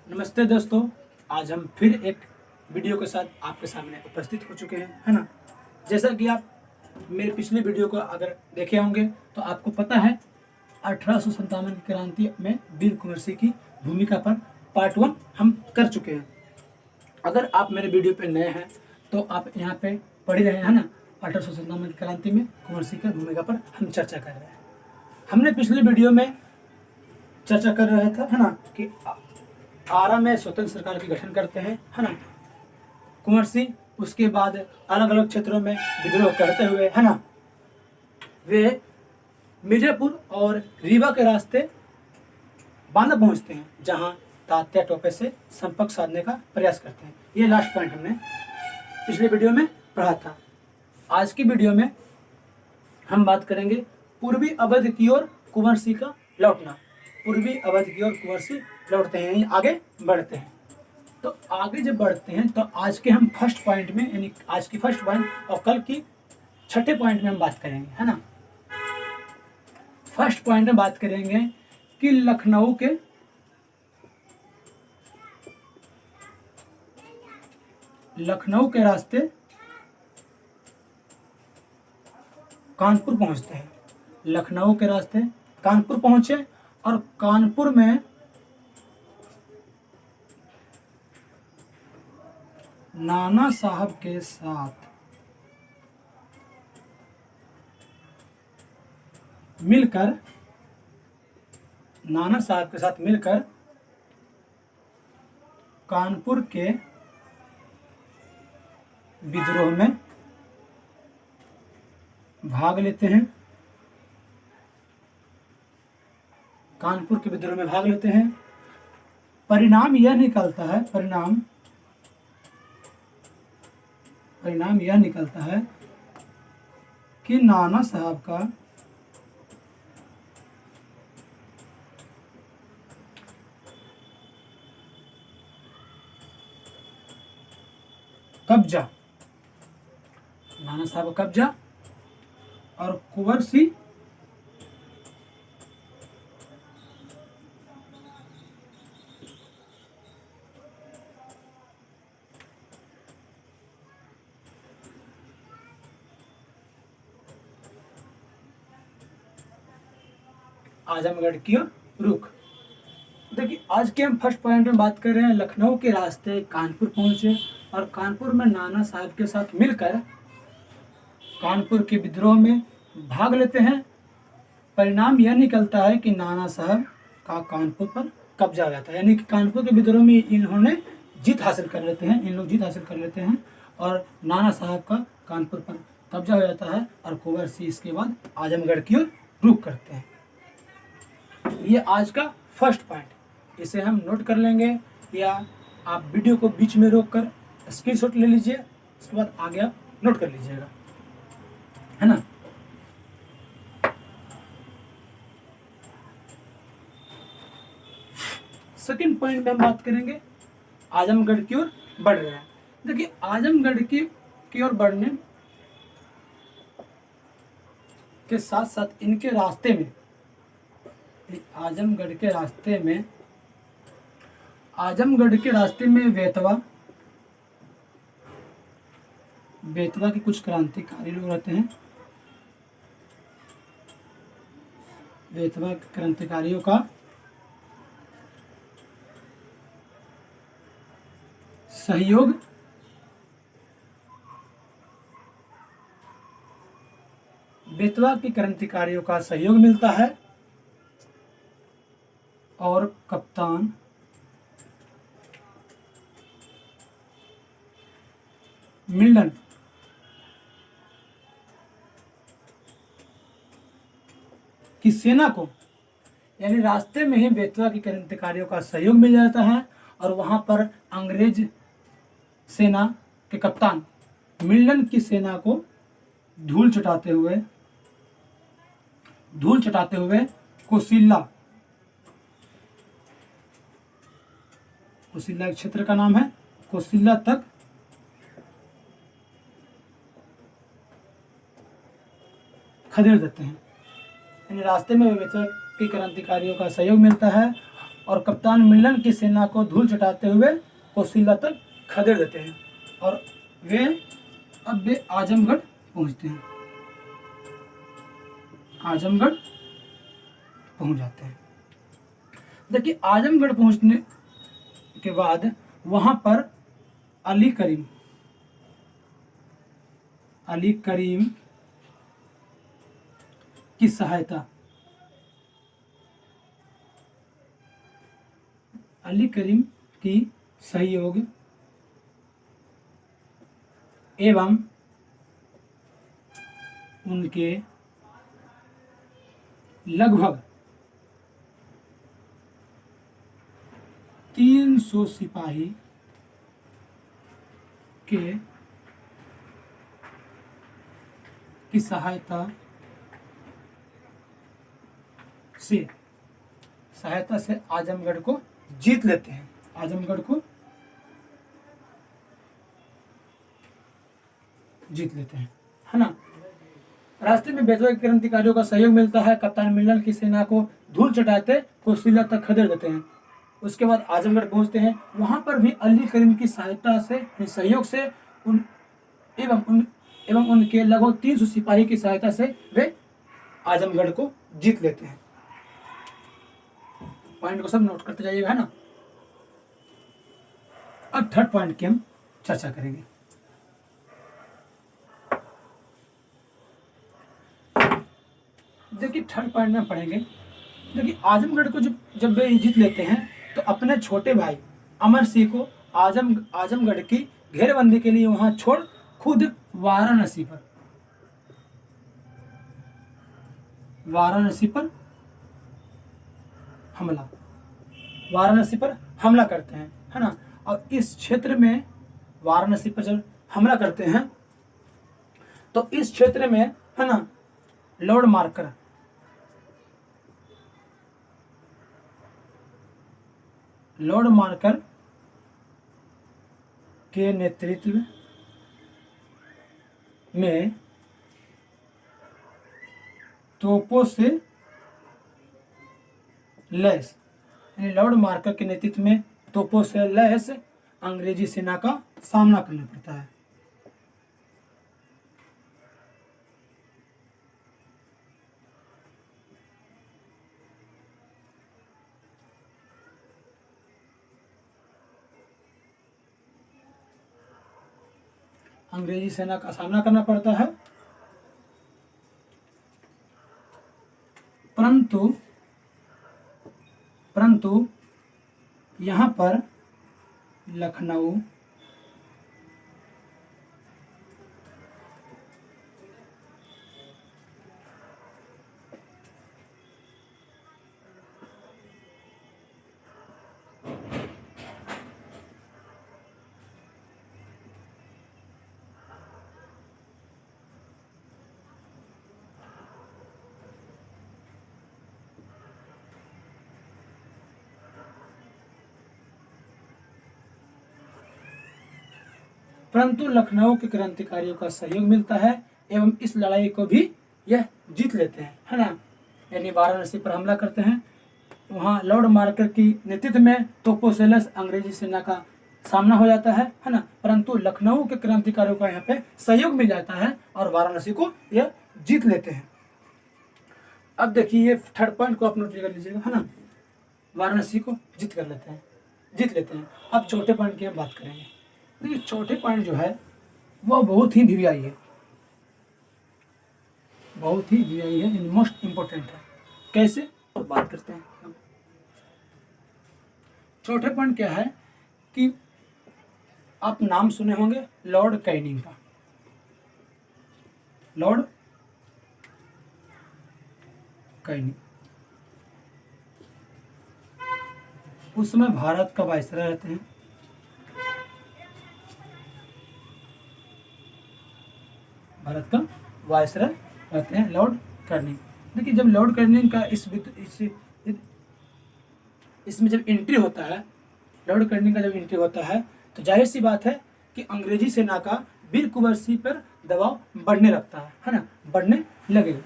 नमस्ते दोस्तों, आज हम फिर एक वीडियो के साथ आपके सामने उपस्थित हो चुके हैं, है ना। जैसा कि आप मेरे पिछले वीडियो को अगर देखे होंगे तो आपको पता है 1857 की क्रांति में वीर कुंवर सिंह की भूमिका पर पार्ट 1 हम कर चुके हैं। अगर आप मेरे वीडियो पे नए हैं तो आप यहाँ पे पढ़ ही रहे हैं ना। 1857 की क्रांति में कुंवर सिंह की भूमिका पर हम चर्चा कर रहे हैं। हमने पिछले वीडियो में चर्चा कर रहा था, है ना, कि आरा में स्वतंत्र सरकार की गठन करते हैं, है ना, कुंवर सिंह। उसके बाद अलग अलग क्षेत्रों में विद्रोह करते हुए, है ना, वे मिर्जापुर और रीवा के रास्ते बांदा पहुंचते हैं, जहां तात्या टोपे से संपर्क साधने का प्रयास करते हैं। ये लास्ट पॉइंट हमने पिछले वीडियो में पढ़ा था। आज की वीडियो में हम बात करेंगे पूर्वी अवध की ओर कुंवर सिंह का लौटना। पूर्वी अवध की ओर कुंवर सिंह लौटते हैं, आगे बढ़ते हैं। तो आगे जब बढ़ते हैं तो आज के हम फर्स्ट पॉइंट में, यानी आज की फर्स्ट पॉइंट और कल की छठे पॉइंट में हम बात करेंगे, है ना। फर्स्ट पॉइंट में बात करेंगे कि लखनऊ के रास्ते कानपुर पहुंचते हैं। लखनऊ के रास्ते कानपुर पहुंचे और कानपुर में नाना साहब के साथ मिलकर कानपुर के विद्रोह में भाग लेते हैं। कानपुर के विद्रोह में भाग लेते हैं। परिणाम यह निकलता है कि नाना साहब का कब्जा, और कुंवर सिंह आजमगढ़ की ओर रुख। देखिए, आज के हम फर्स्ट पॉइंट में बात कर रहे हैं लखनऊ के रास्ते कानपुर पहुंचे और कानपुर में नाना साहब के साथ मिलकर कानपुर के विद्रोह में भाग लेते हैं। परिणाम यह निकलता है कि नाना साहब का कानपुर पर कब्जा हो जाता है, यानी कि कानपुर के विद्रोह में इन लोग जीत हासिल कर लेते हैं और नाना साहब का कानपुर पर कब्जा हो जाता है और कुंवर सिंह इसके बाद आजमगढ़ की ओर रुख करते हैं। ये आज का फर्स्ट पॉइंट, इसे हम नोट कर लेंगे या आप वीडियो को बीच में रोक कर स्क्रीनशॉट ले लीजिए, उसके बाद आगे आप नोट कर लीजिएगा, है ना। सेकंड पॉइंट में हम बात करेंगे आजमगढ़ की ओर बढ़ रहे हैं। देखिए, आजमगढ़ की ओर बढ़ने के साथ साथ इनके रास्ते में आजमगढ़ के रास्ते में बेतवा के कुछ क्रांतिकारी लोग रहते हैं। बेतवा के क्रांतिकारियों का सहयोग मिलता है और कप्तान मिल्टन की सेना को, यानी रास्ते में ही बेतवा की क्रांतिकारियों का सहयोग मिल जाता है और वहां पर अंग्रेज सेना के कप्तान मिल्टन की सेना को धूल चटाते हुए कोसिल्ला क्षेत्र का नाम है, कोसिल्ला तक खदेड़ देते हैं। यानी रास्ते में बेतवा के क्रांतिकारियों का सहयोग मिलता है और कप्तान मिलन की सेना को धूल चटाते हुए कोसिला तक खदेड़ देते हैं और वे आजमगढ़ पहुंचते हैं, आजमगढ़ पहुंच जाते हैं। देखिए आजमगढ़ पहुंचने के बाद वहां पर अली करीम की सहायता, अली करीम की सहयोग एवं उनके लगभग 300 सिपाही की सहायता से आजमगढ़ को जीत लेते हैं, आजमगढ़ को जीत लेते हैं, है ना। रास्ते में बेतवा के क्रांतिकारियों का सहयोग मिलता है, कप्तान मिलन की सेना को धूल चटाते कोसिला तक खदेड़ देते हैं। उसके बाद आजमगढ़ पहुंचते हैं, वहां पर भी अली करीम की सहायता से, सहयोग से एवं उनके लगभग 300 सिपाही की सहायता से वे आजमगढ़ को जीत लेते हैं। पॉइंट को सब नोट करते जाइएगा, है ना। अब थर्ड पॉइंट की हम चर्चा करेंगे। देखिए थर्ड पॉइंट में पढ़ेंगे। देखिए आजमगढ़ को जब वे जीत लेते हैं तो अपने छोटे भाई अमर सिंह को आजमगढ़ की घेरबंदी के लिए वहां छोड़ खुद वाराणसी पर हमला करते हैं, है ना। और इस क्षेत्र में वाराणसी पर जब हमला करते हैं तो इस क्षेत्र में, है ना, लॉर्ड मार्कर के नेतृत्व में तोपों से लैस, यानी लॉर्ड मार्कर के नेतृत्व में तोपों से लैस अंग्रेजी सेना का सामना करना पड़ता है। अंग्रेजी सेना का सामना करना पड़ता है, परंतु यहाँ पर लखनऊ के क्रांतिकारियों का सहयोग मिलता है एवं इस लड़ाई को भी यह जीत लेते हैं, है ना। यानी वाराणसी पर हमला करते हैं, वहाँ लॉर्ड मार्कर की नेतृत्व में तोपों से लैस अंग्रेजी सेना का सामना हो जाता है ना। परंतु लखनऊ के क्रांतिकारियों का यहाँ पे सहयोग मिल जाता है और वाराणसी को यह जीत लेते हैं। अब देखिए ये थर्ड पॉइंट को आप नोट कर लीजिएगा, है ना। वाराणसी को जीत लेते हैं। अब चौथे पॉइंट की हम बात करेंगे। देखिए चौथे पॉइंट जो है वह बहुत ही वीवीआई है, मोस्ट इम्पोर्टेंट है। कैसे बात करते हैं। चौथे पॉइंट क्या है कि आप नाम सुने होंगे लॉर्ड कैनिंग का। लॉर्ड कैनिंग उस समय भारत का वायसराय रहते हैं। भारत का वायसराय रहते हैं लॉर्ड कैनिंग। देखिए जब लॉर्ड कैनिंग का इसमें जब एंट्री होता है, लॉर्ड कैनिंग का जब एंट्री होता है तो जाहिर सी बात है कि अंग्रेजी सेना का वीर कुंवर सिंह पर दबाव बढ़ने लगता है ना, बढ़ने लगेगा।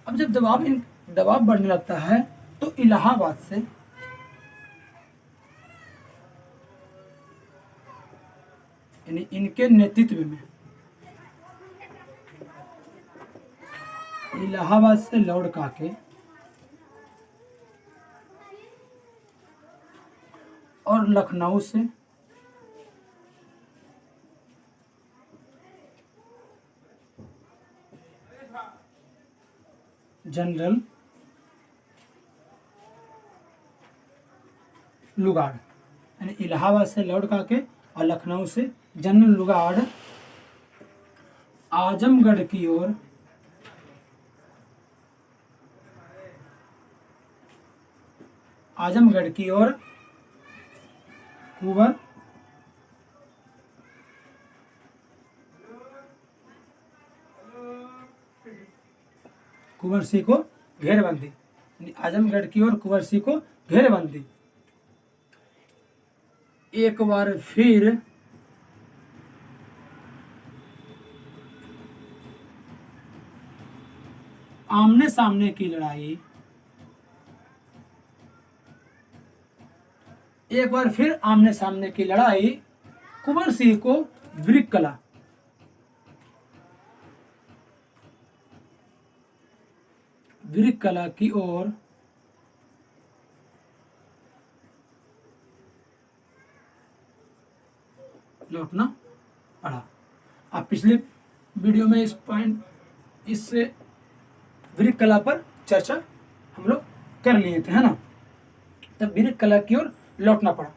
अब जब दबाव बढ़ने लगता है तो इलाहाबाद से यानी इनके नेतृत्व में इलाहाबाद से लौट काके और लखनऊ से जनरल लुगाड़, यानी इलाहाबाद से लौट काके और लखनऊ से जनरल लुगाड़ आजमगढ़ की ओर कुंवर सिंह को घेरबंदी, यानी आजमगढ़ की ओर कुंवर सिंह को घेरबंदी। एक बार फिर आमने सामने की लड़ाई, एक बार फिर आमने सामने की लड़ाई कुंवर सिंह को वृक्क कला की ओर लौटना पड़ा। आप पिछले वीडियो में इस वृक्क कला पर चर्चा हम लोग कर लिए थे, है ना। तब वृक्क कला की ओर लौटना पड़ा।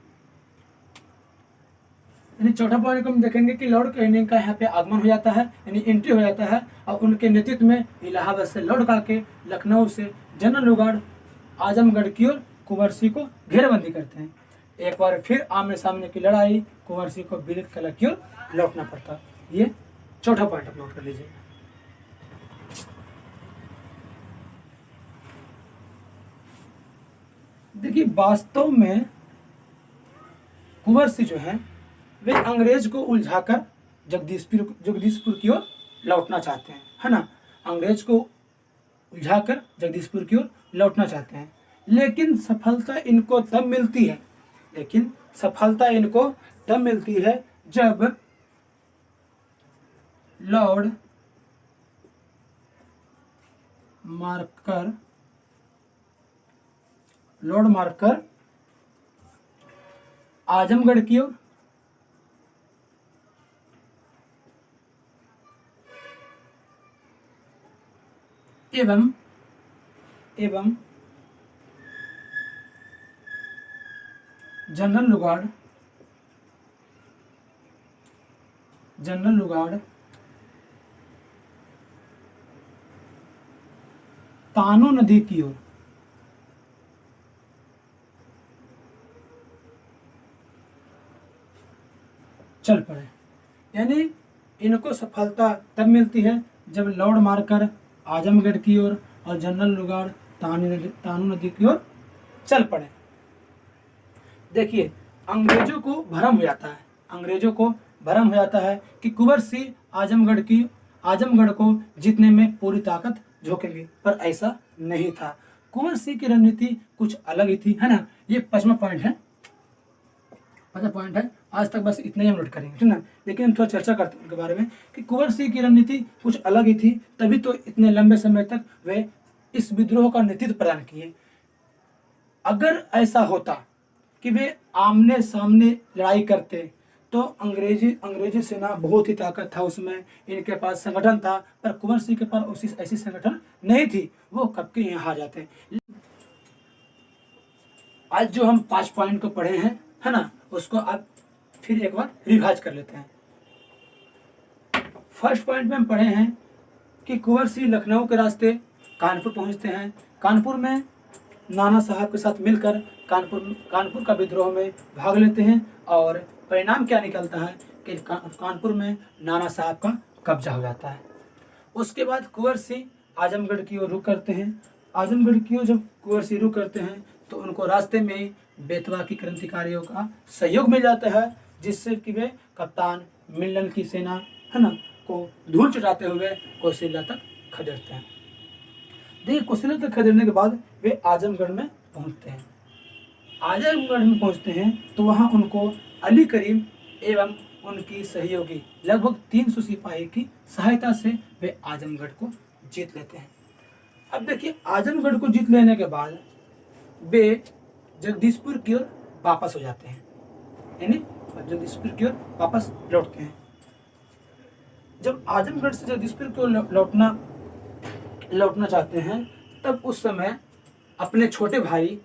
यानी चौथा पॉइंट को हम देखेंगे कि लॉर्ड कैनिंग का यहाँ पे आगमन हो जाता है, यानी एंट्री हो जाता है, और उनके नेतृत्व में इलाहाबाद से लौट के लखनऊ से जनरल लुगाड़ आजमगढ़ की ओर कुंवर सिंह को घेरबंदी करते हैं। एक बार फिर आमने सामने की लड़ाई, कुंवर सिंह को वृक्क कला की ओर लौटना पड़ता। ये चौथा पॉइंट आप नोट कर लीजिए। देखिए, वास्तव में कुंवर सिंह जो है वे अंग्रेज को उलझाकर जगदीशपुर की ओर लौटना चाहते हैं, है ना। अंग्रेज को उलझाकर जगदीशपुर की ओर लौटना चाहते हैं, लेकिन सफलता इनको तब मिलती है जब लॉर्ड मार्कर आजमगढ़ की ओर एवं जनरल लुगाड़ तानो नदी की ओर चल पड़े। यानी इनको सफलता तब मिलती है जब लॉर्ड मार्कर आजमगढ़ की ओर और जनरल लुगाड़ तानू नदी की ओर चल पड़े। देखिए, अंग्रेजों को भ्रम हो जाता है कि कुंवर सिंह आजमगढ़ को जीतने में पूरी ताकत झोंकेंगे, पर ऐसा नहीं था। कुंवर सिंह की रणनीति कुछ अलग ही थी, है ना। ये पांचवा पॉइंट है। आज तक बस इतना ही हम नोट करेंगे, ठीक ना। लेकिन हम थोड़ा चर्चा करते हैं उनके बारे में कि कुंवर सिंह की रणनीति कुछ अलग ही थी, तभी तो इतने लंबे समय तक वे इस विद्रोह का नेतृत्व प्रदान किए। अगर ऐसा होता कि वे आमने सामने लड़ाई करते तो अंग्रेजी सेना बहुत ही ताकत था उसमें, इनके पास संगठन था, पर कुंवर सिंह के पास ऐसी संगठन नहीं थी, वो कब के यहाँ आ जाते। आज जो हम 5 पॉइंट को पढ़े हैं, है ना, उसको आप फिर एक बार रिवाइज कर लेते हैं। फर्स्ट पॉइंट में हम पढ़े हैं कि कुंवर सिंह लखनऊ के रास्ते कानपुर पहुंचते हैं। कानपुर में नाना साहब के साथ मिलकर कानपुर का विद्रोह में भाग लेते हैं, और परिणाम क्या निकलता है कि कानपुर में नाना साहब का कब्जा हो जाता है। उसके बाद कुंवर सिंह आजमगढ़ की ओर रुख करते हैं। आजमगढ़ की ओर जब कुंवर सिंह रुख करते हैं तो उनको रास्ते में बेतवा की क्रांतिकारियों का सहयोग मिल जाता है, जिससे कि वे कप्तान मिल्टन की सेना, है ना, को धूल चटाते हुए कौशल्या तक खदेड़ते हैं। देखिए कुशीला तक खदेड़ने के बाद वे आजमगढ़ में पहुंचते हैं। आजमगढ़ में पहुंचते हैं तो वहां उनको अली करीम एवं उनकी सहयोगी लगभग 300 सिपाही की सहायता से वे आजमगढ़ को जीत लेते हैं। अब देखिए आजमगढ़ को जीत लेने के बाद वे जगदीशपुर की ओर वापस हो जाते हैं, यानी जगदीशपुर की ओर वापस लौटते हैं। जब आजमगढ़ से जगदीशपुर की ओर लौटना चाहते हैं तब उस समय अपने छोटे भाई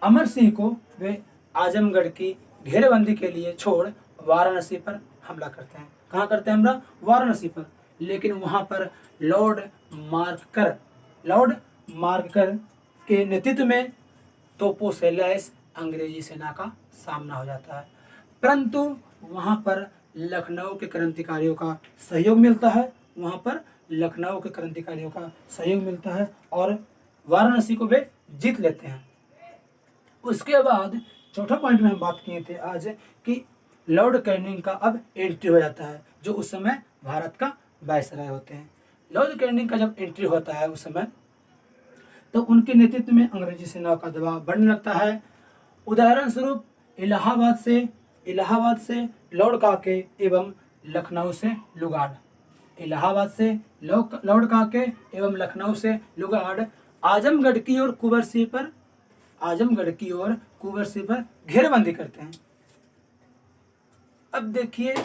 अमर सिंह को वे आजमगढ़ की घेरेबंदी के लिए छोड़ वाराणसी पर हमला करते हैं। कहाँ करते हैं हमला? वाराणसी पर। लेकिन वहाँ पर लॉर्ड मार्कर के नेतृत्व में तोपों से लैस अंग्रेजी सेना का सामना हो जाता है, परंतु वहाँ पर लखनऊ के क्रांतिकारियों का सहयोग मिलता है और वाराणसी को वे जीत लेते हैं। उसके बाद चौथा पॉइंट में हम बात किए थे आज कि लॉर्ड कैनिंग का अब एंट्री हो जाता है, जो उस समय भारत का वायसराय होते हैं। लॉर्ड कैनिंग का जब एंट्री होता है उस समय तो उनके नेतृत्व में अंग्रेजी सेना का दबाव बढ़ने लगता है। उदाहरण स्वरूप इलाहाबाद से लॉर्ड काके एवं लखनऊ से लुगाड़, आजमगढ़ की ओर कुबरसी पर घेरेबंदी करते हैं। अब देखिए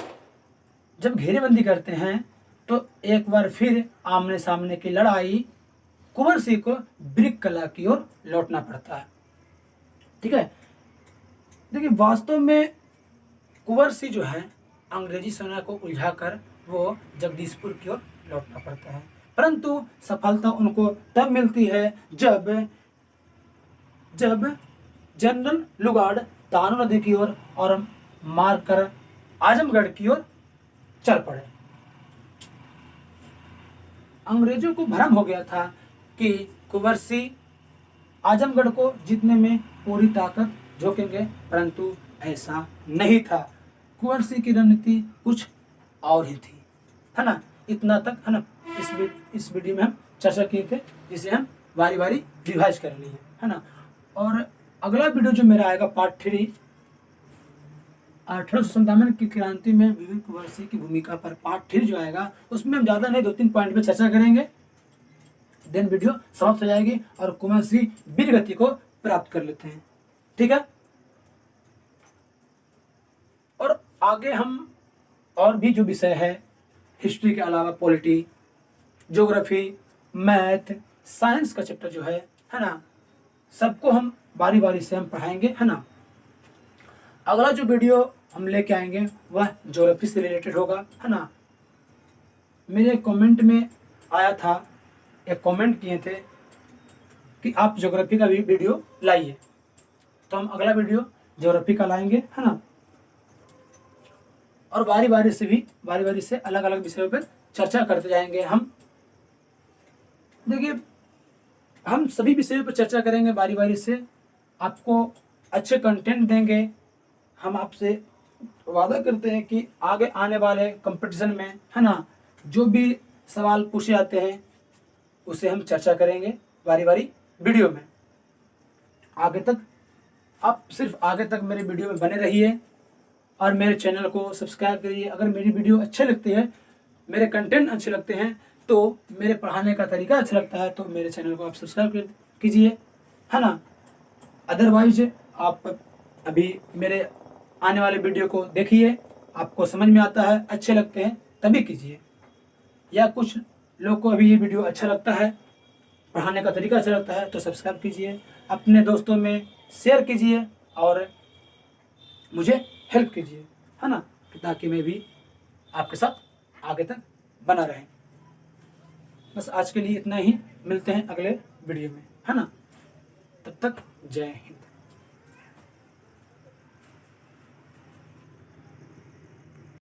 जब घेरेबंदी करते हैं तो एक बार फिर आमने सामने की लड़ाई कुबरसी को ब्रिक कला की ओर लौटना पड़ता है। ठीक है, देखिए वास्तव में कुबरसी जो है अंग्रेजी सेना को उलझाकर वो जगदीशपुर की ओर लौटना पड़ता है, परंतु सफलता उनको तब मिलती है जब जनरल लुगाड़ तानू नदी की ओर और मारकर आजमगढ़ की ओर चल पड़े। अंग्रेजों को भ्रम हो गया था कि कुबरसी आजमगढ़ को जीतने में पूरी ताकत झोंकेंगे, परंतु ऐसा नहीं था। कुबरसी की रणनीति कुछ और ही थी, है ना। इतना तक, है ना, इस वीडियो में हम चर्चा किए थे, जिसे हम बारी बारी रिवाइज कर लिए, है ना। और अगला वीडियो जो मेरा आएगा पार्ट 3 1857 की क्रांति में विवेक कुबरसी की भूमिका पर पार्ट 3 जो आएगा उसमें हम ज़्यादा नहीं 2-3 पॉइंट पे चर्चा करेंगे, देन वीडियो समाप्त हो जाएगी और कुबरसी वीर गति को प्राप्त कर लेते हैं। ठीक है, और आगे हम और भी जो विषय है हिस्ट्री के अलावा पॉलिटी, ज्योग्राफी, मैथ, साइंस का चैप्टर जो है ना, सबको हम बारी बारी से हम पढ़ाएंगे, है ना। अगला जो वीडियो हम लेके आएंगे वह ज्योग्राफी से रिलेटेड होगा, है ना। मेरे कमेंट में आया था, एक कमेंट किए थे कि आप ज्योग्राफी का भी वीडियो लाइए, तो हम अगला वीडियो ज्योग्राफी का लाएंगे, है ना। और बारी बारी से अलग अलग विषयों पर चर्चा करते जाएंगे हम। देखिए हम सभी विषयों पर चर्चा करेंगे बारी बारी से, आपको अच्छे कंटेंट देंगे। हम आपसे वादा करते हैं कि आगे आने वाले कंपटीशन में, है ना, जो भी सवाल पूछे जाते हैं उसे हम चर्चा करेंगे बारी बारी वीडियो में। आगे तक आप सिर्फ आगे तक मेरे वीडियो में बने रहिए और मेरे चैनल को सब्सक्राइब करिए। अगर मेरी वीडियो अच्छे लगती है, मेरे कंटेंट अच्छे लगते हैं, तो मेरे पढ़ाने का तरीका अच्छा लगता है, तो मेरे चैनल को आप सब्सक्राइब कीजिए, है ना। अदरवाइज आप अभी मेरे आने वाले वीडियो को देखिए, आपको समझ में आता है, अच्छे लगते हैं तभी कीजिए। या कुछ लोग को अभी ये वीडियो अच्छा लगता है, पढ़ाने का तरीका अच्छा लगता है, तो सब्सक्राइब कीजिए, अपने दोस्तों में शेयर कीजिए और मुझे हेल्प कीजिए, है ना, ताकि मैं भी आपके साथ आगे तक बना रहें। बस आज के लिए इतना ही, मिलते हैं अगले वीडियो में, है ना। तब तक जय हिंद।